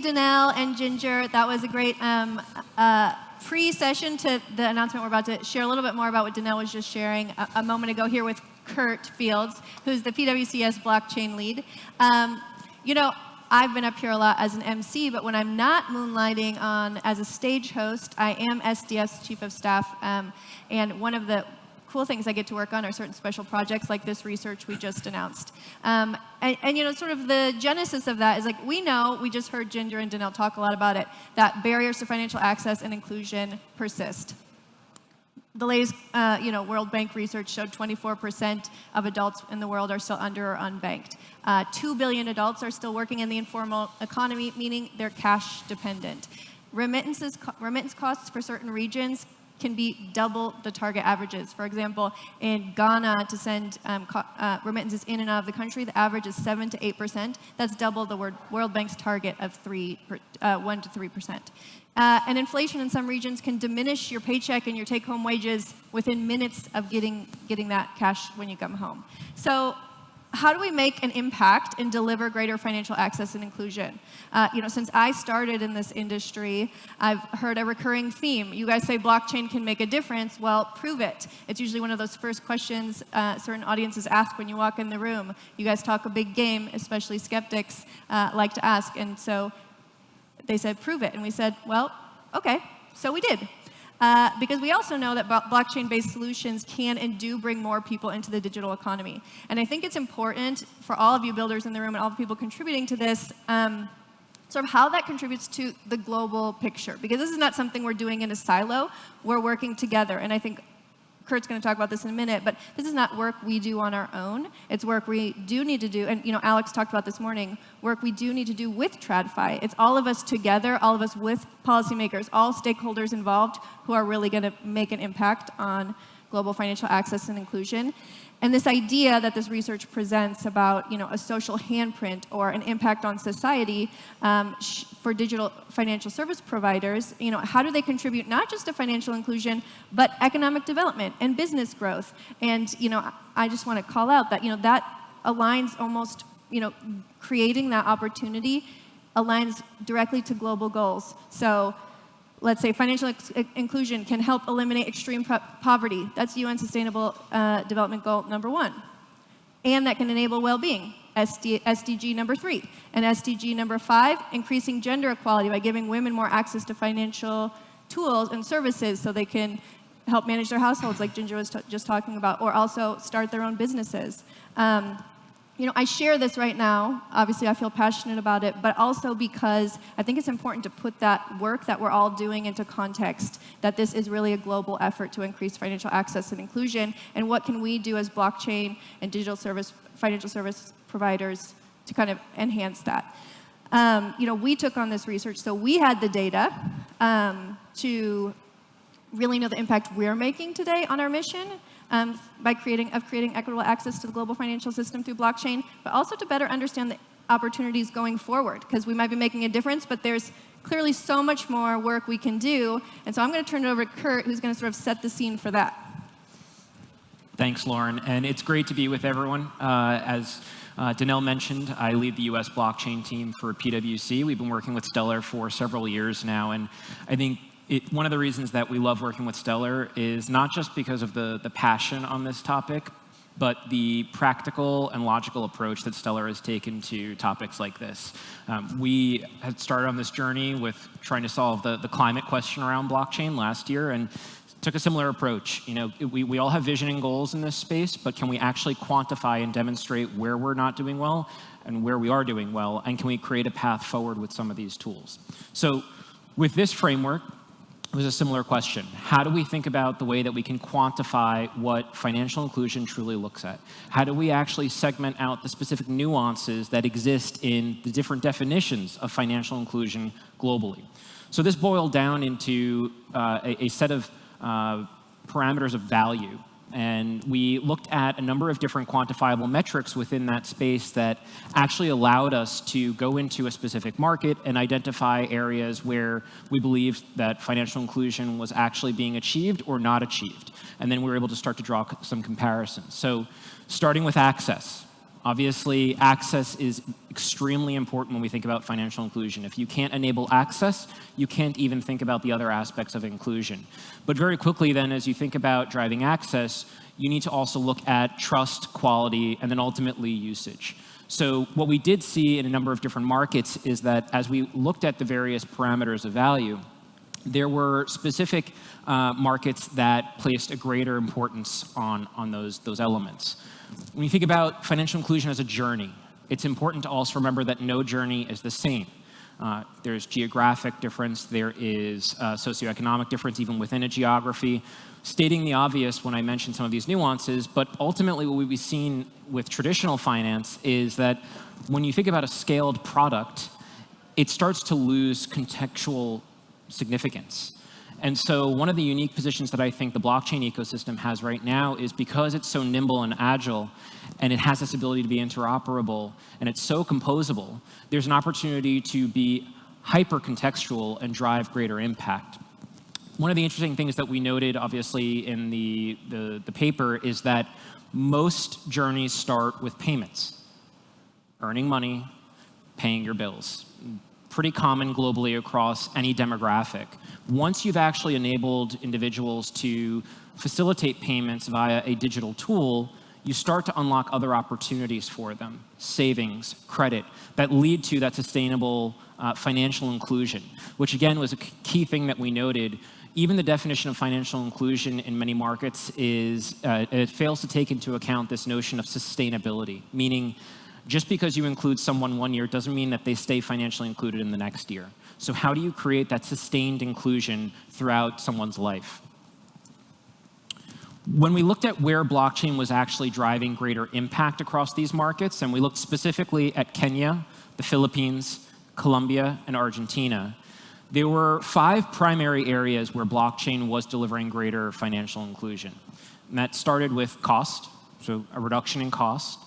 Danelle and Ginger. That was a great pre-session to the announcement we're about to share a little bit more about what Danelle was just sharing a moment ago here with Kurt Fields, who's the PwCS blockchain lead. I've been up here a lot as an MC, but when I'm not moonlighting as a stage host, I am SDF's Chief of Staff, and one of the cool things I get to work on are certain special projects like this research we just announced. And sort of the genesis of that is like, we just heard Ginger and Danelle talk a lot about it, that barriers to financial access and inclusion persist. The latest, World Bank research showed 24% of adults in the world are still under or unbanked. 2 billion adults are still working in the informal economy, meaning they're cash dependent. Remittance costs for certain regions can be double the target averages. For example, in Ghana, to send remittances in and out of the country, the average is 7 to 8%. That's double the World Bank's target of 1 to 3%. And inflation in some regions can diminish your paycheck and your take-home wages within minutes of getting that cash when you come home. So how do we make an impact and deliver greater financial access and inclusion? Since I started in this industry, I've heard a recurring theme. You guys say blockchain can make a difference. Well, prove it. It's usually one of those first questions certain audiences ask when you walk in the room. You guys talk a big game, especially skeptics like to ask. And so they said, prove it. And we said, well, okay, so we did. Because we also know that blockchain-based solutions can and do bring more people into the digital economy. And I think it's important for all of you builders in the room and all the people contributing to this, sort of how that contributes to the global picture. Because this is not something we're doing in a silo. We're working together. And I think Kurt's going to talk about this in a minute, but this is not work we do on our own. It's work we do need to do, and Alex talked about this morning, work we do need to do with TradFi. It's all of us together, all of us with policymakers, all stakeholders involved who are really going to make an impact on global financial access and inclusion. And this idea that this research presents about a social handprint or an impact on society for digital financial service providers, how do they contribute not just to financial inclusion, but economic development and business growth? And I just want to call out that that aligns almost, creating that opportunity aligns directly to global goals. So let's say financial inclusion can help eliminate extreme poverty. That's UN Sustainable Development Goal number 1. And that can enable well-being, SDG number 3. And SDG number 5, increasing gender equality by giving women more access to financial tools and services so they can help manage their households, like Ginger was just talking about, or also start their own businesses. I share this right now. Obviously, I feel passionate about it, but also because I think it's important to put that work that we're all doing into context, that this is really a global effort to increase financial access and inclusion, and what can we do as blockchain and financial service providers to kind of enhance that. We took on this research, so we had the data to really know the impact we're making today on our mission, by creating equitable access to the global financial system through blockchain, but also to better understand the opportunities going forward, because we might be making a difference, but there's clearly so much more work we can do. And so I'm going to turn it over to Kurt, who's going to sort of set the scene for that. Thanks, Lauren. And it's great to be with everyone. As Danelle mentioned, I lead the US blockchain team for PwC. We've been working with Stellar for several years now, and I think one of the reasons that we love working with Stellar is not just because of the passion on this topic, but the practical and logical approach that Stellar has taken to topics like this. We had started on this journey with trying to solve the climate question around blockchain last year, and took a similar approach. We all have vision and goals in this space, but can we actually quantify and demonstrate where we're not doing well and where we are doing well, and can we create a path forward with some of these tools? So with this framework, it was a similar question. How do we think about the way that we can quantify what financial inclusion truly looks at? How do we actually segment out the specific nuances that exist in the different definitions of financial inclusion globally? So this boiled down into a set of parameters of value. And we looked at a number of different quantifiable metrics within that space that actually allowed us to go into a specific market and identify areas where we believed that financial inclusion was actually being achieved or not achieved. And then we were able to start to draw some comparisons. So starting with access. Obviously, access is extremely important when we think about financial inclusion. If you can't enable access, you can't even think about the other aspects of inclusion. But very quickly then, as you think about driving access, you need to also look at trust, quality, and then ultimately usage. So what we did see in a number of different markets is that as we looked at the various parameters of value, there were specific markets that placed a greater importance on those elements. When you think about financial inclusion as a journey, it's important to also remember that no journey is the same. There's geographic difference, there is socioeconomic difference even within a geography. Stating the obvious when I mention some of these nuances, but ultimately what we've seen with traditional finance is that when you think about a scaled product, it starts to lose contextual significance. And so one of the unique positions that I think the blockchain ecosystem has right now is because it's so nimble and agile, and it has this ability to be interoperable, and it's so composable, there's an opportunity to be hyper-contextual and drive greater impact. One of the interesting things that we noted, obviously, in the paper is that most journeys start with payments. Earning money, paying your bills. Pretty common globally across any demographic. Once you've actually enabled individuals to facilitate payments via a digital tool, you start to unlock other opportunities for them, savings, credit, that lead to that sustainable financial inclusion, which again was a key thing that we noted. Even the definition of financial inclusion in many markets is, it fails to take into account this notion of sustainability, meaning just because you include someone one year doesn't mean that they stay financially included in the next year. So how do you create that sustained inclusion throughout someone's life? When we looked at where blockchain was actually driving greater impact across these markets, and we looked specifically at Kenya, the Philippines, Colombia, and Argentina, there were 5 primary areas where blockchain was delivering greater financial inclusion. And that started with cost, so a reduction in cost.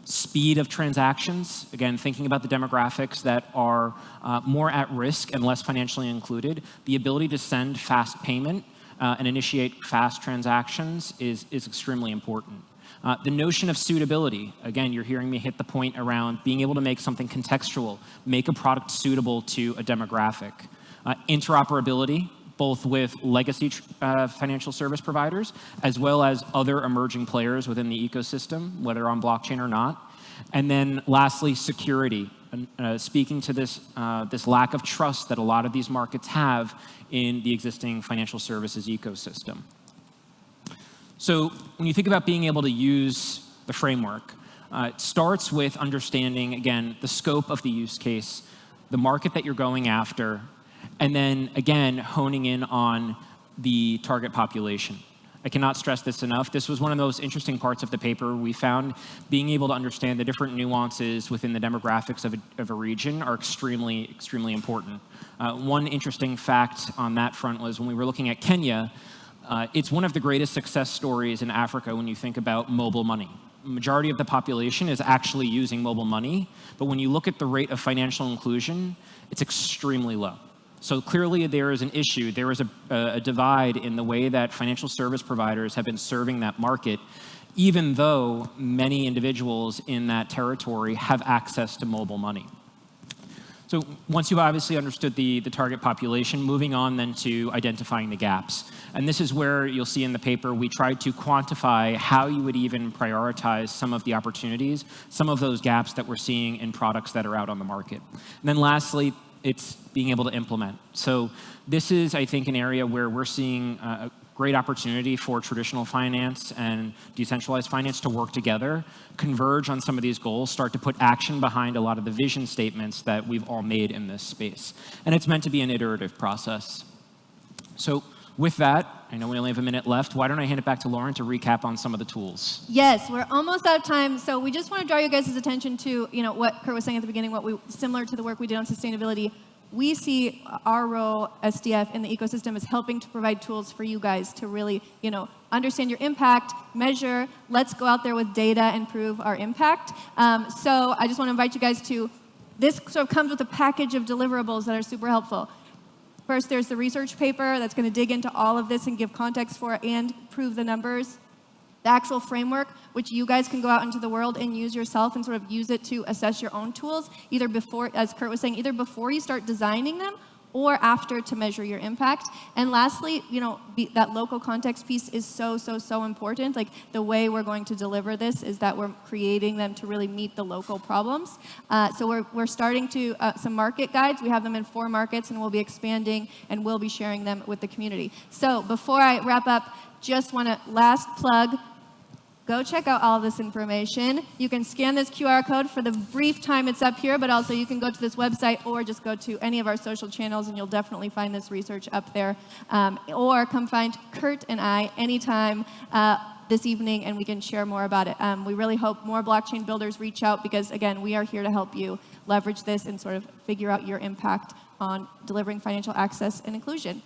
Speed of transactions, again, thinking about the demographics that are more at risk and less financially included, the ability to send fast payment and initiate fast transactions is extremely important. The notion of suitability, again, you're hearing me hit the point around being able to make something contextual, make a product suitable to a demographic. Interoperability, both with legacy financial service providers, as well as other emerging players within the ecosystem, whether on blockchain or not. And then lastly, security, speaking to this lack of trust that a lot of these markets have in the existing financial services ecosystem. So when you think about being able to use the framework, it starts with understanding, again, the scope of the use case, the market that you're going after, and then, again, honing in on the target population. I cannot stress this enough. This was one of those interesting parts of the paper. We found being able to understand the different nuances within the demographics of a region are extremely, extremely important. One interesting fact on that front was when we were looking at Kenya, it's one of the greatest success stories in Africa when you think about mobile money. The majority of the population is actually using mobile money, but when you look at the rate of financial inclusion, it's extremely low. So clearly there is an issue. There is a divide in the way that financial service providers have been serving that market, even though many individuals in that territory have access to mobile money. So once you've obviously understood the target population, moving on then to identifying the gaps. And this is where you'll see in the paper we tried to quantify how you would even prioritize some of the opportunities, some of those gaps that we're seeing in products that are out on the market. And then lastly, it's being able to implement. So this is, I think, an area where we're seeing a great opportunity for traditional finance and decentralized finance to work together, converge on some of these goals, start to put action behind a lot of the vision statements that we've all made in this space. And it's meant to be an iterative process. So with that, I know we only have a minute left. Why don't I hand it back to Lauren to recap on some of the tools? Yes, we're almost out of time, so we just want to draw you guys' attention to what Kurt was saying at the beginning, similar to the work we did on sustainability. We see our role, SDF, in the ecosystem as helping to provide tools for you guys to really, understand your impact, measure. Let's go out there with data and prove our impact. So I just want to invite you guys to, this sort of comes with a package of deliverables that are super helpful. First, there's the research paper that's going to dig into all of this and give context for it and prove the numbers. the actual framework, which you guys can go out into the world and use yourself and sort of use it to assess your own tools, either before, as Kurt was saying, either before you start designing them or after to measure your impact. And lastly, that local context piece is so, so, so important. Like, the way we're going to deliver this is that we're creating them to really meet the local problems. So we're starting to, some market guides. We have them in 4 markets, and we'll be expanding, and we'll be sharing them with the community. So before I wrap up, just want to last plug, go check out all of this information. You can scan this QR code for the brief time it's up here, but also you can go to this website or just go to any of our social channels, and you'll definitely find this research up there. Or come find Kurt and I anytime this evening, and we can share more about it. We really hope more blockchain builders reach out because, again, we are here to help you leverage this and sort of figure out your impact on delivering financial access and inclusion.